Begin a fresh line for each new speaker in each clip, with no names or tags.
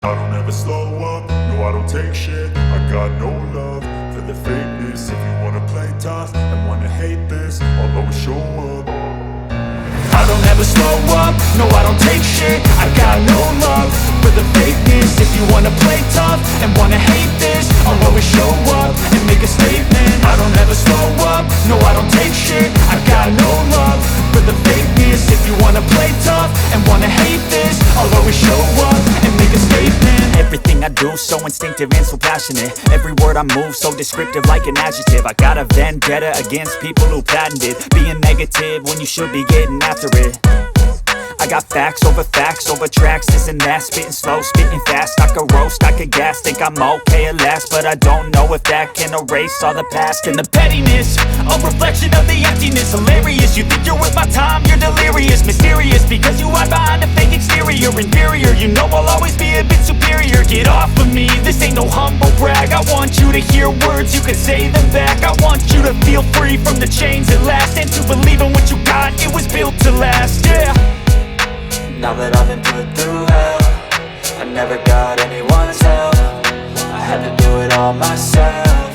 I don't ever slow up, no I don't take shit. I got no love for the fakeness. If you wanna play tough and wanna hate this, I'll always show up. I don't ever slow up, no I don't take shit. I got no love for the fakeness. If you wanna play tough and wanna hate this, I'll always show up and make a statement. I don't ever slow up, no I don't take shit. I got no love for the fakeness. If you wanna play tough and wanna hate this, I'll always show up and make a statement. Everything I do so instinctive and so passionate. Every word I move so descriptive like an adjective. I got a vendetta against people who patented being negative when you should be getting after it. I got facts over tracks, this and that. Spitting slow, spitting fast. I could roast, I could gas. Think I'm okay at last, but I don't know if that can erase all the past. And the pettiness, a reflection of the emptiness. Hilarious, you think you're worth my time, you're delirious. Mysterious, because you hide behind a fake exterior. Inferior, you know I'll always be a bit superior. Get off of me, this ain't no humble brag. I want you to hear words, you can say them back. I want you to feel free from the chains at last, and to believe in what you got, it was built to last, yeah.
Now that I've been put through hell, I never got anyone's help. I had to do it all myself.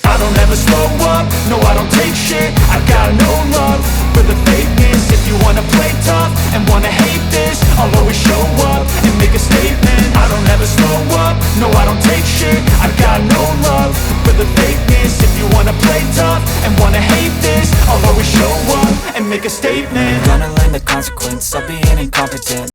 I don't ever slow up, no I don't take shit. I got no love for the fakeness. If you wanna play tough and wanna hate this, I'll always show up and make a statement. I don't ever slow up, no I don't take shit. I got no love for the fakeness. If you wanna play tough and wanna hate this, I'll always show up and make a statement.
I'm gonna learn the consequence of being incompetent.